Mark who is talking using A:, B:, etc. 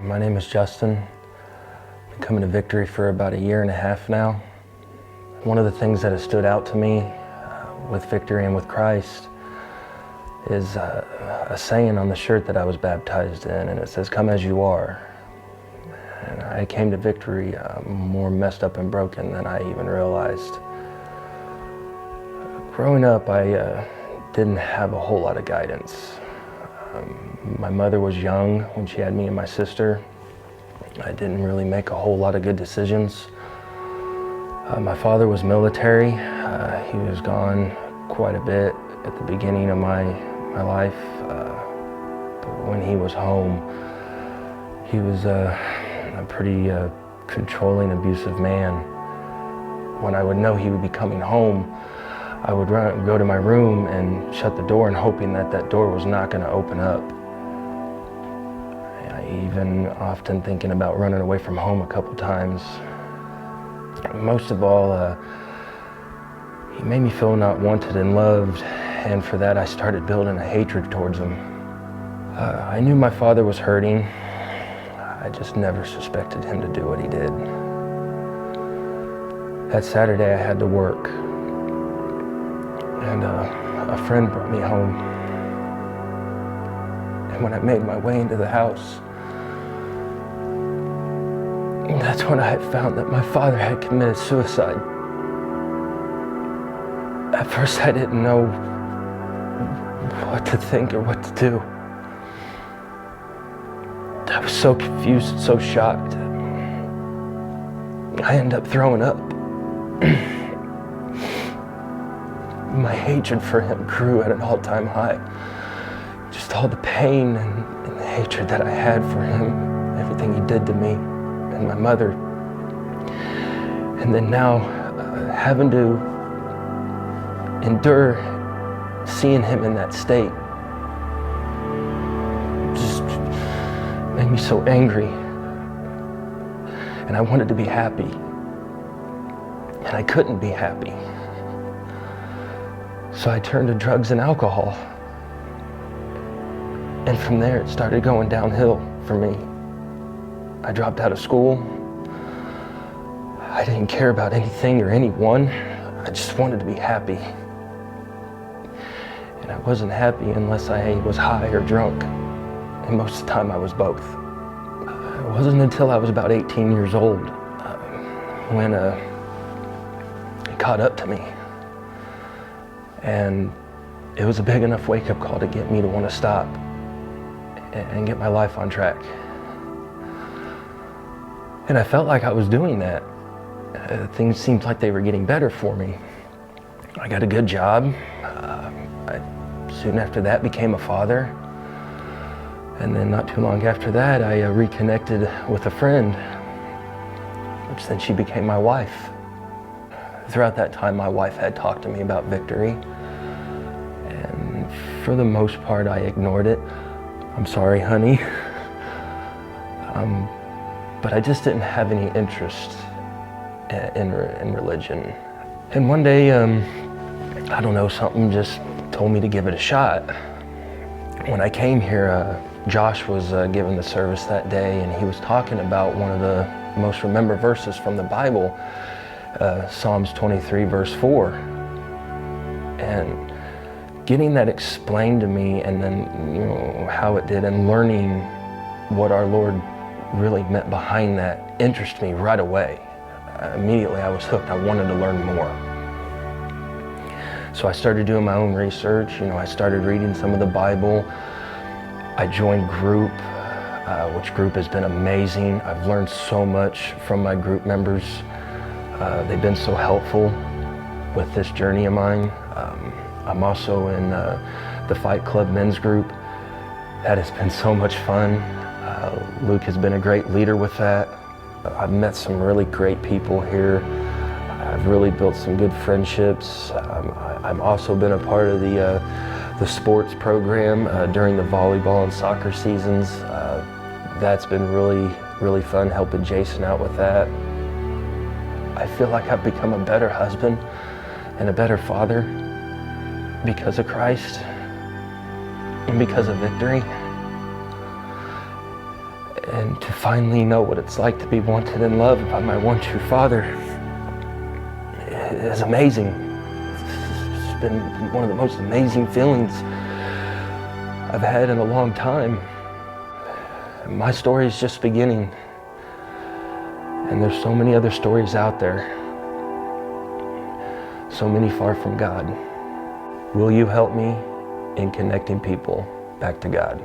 A: My name is Justin. Been coming to Victory for about 1.5 years now. One of the things that has stood out to me with Victory and with Christ is a saying on the shirt that I was baptized in, and it says, "Come as you are." And I came to Victory more messed up and broken than I even realized. Growing up, I didn't have a whole lot of guidance. My mother was young when she had me and my sister. I didn't really make a whole lot of good decisions. My father was military. He was gone quite a bit at the beginning of my life. But when he was home, he was a pretty controlling, abusive man. When I would know he would be coming home, I would go to my room and shut the door and hoping that that door was not going to open up. I even often thinking about running away from home a couple times. Most of all, he made me feel not wanted and loved, and for that I started building a hatred towards him. I knew my father was hurting. I just never suspected him to do what he did. That Saturday I had to work, and a friend brought me home. And when I made my way into the house, that's when I had found that my father had committed suicide. At first I didn't know what to think or what to do. I was so confused and so shocked. I ended up throwing up. My hatred for him grew at an all-time high. Just all the pain and the hatred that I had for him, everything he did to me and my mother. And then now, having to endure seeing him in that state just made me so angry. And I wanted to be happy. And I couldn't be happy. So I turned to drugs and alcohol. And from there it started going downhill for me. I dropped out of school. I didn't care about anything or anyone. I just wanted to be happy. And I wasn't happy unless I was high or drunk. And most of the time I was both. It wasn't until I was about 18 years old when it caught up to me. And it was a big enough wake-up call to get me to want to stop and get my life on track. And I felt like I was doing that. Things seemed like they were getting better for me. I got a good job. Soon after that became a father. And then not too long after that, I reconnected with a friend, which then she became my wife. Throughout that time, my wife had talked to me about Victory. And for the most part, I ignored it. I'm sorry, honey. But I just didn't have any interest in religion. And one day, I don't know, something just told me to give it a shot. When I came here, Josh was giving the service that day, and he was talking about one of the most remembered verses from the Bible, Psalms 23, verse 4. And getting that explained to me, and then how it did, and learning what our Lord really meant behind that interested me right away. Immediately I was hooked. I wanted to learn more. So I started doing my own research. I started reading some of the Bible. I joined group, which group has been amazing. I've learned so much from my group members. They've been so helpful with this journey of mine. I'm also in the Fight Club men's group. That has been so much fun. Luke has been a great leader with that. I've met some really great people here. I've really built some good friendships. I've also been a part of the sports program during the volleyball and soccer seasons. That's been really fun, helping Jason out with that. I feel like I've become a better husband and a better father because of Christ and because of Victory. And to finally know what it's like to be wanted and loved by my one true Father is amazing. It's been one of the most amazing feelings I've had in a long time. My story is just beginning, and there's so many other stories out there, so many far from God. Will you help me in connecting people back to God?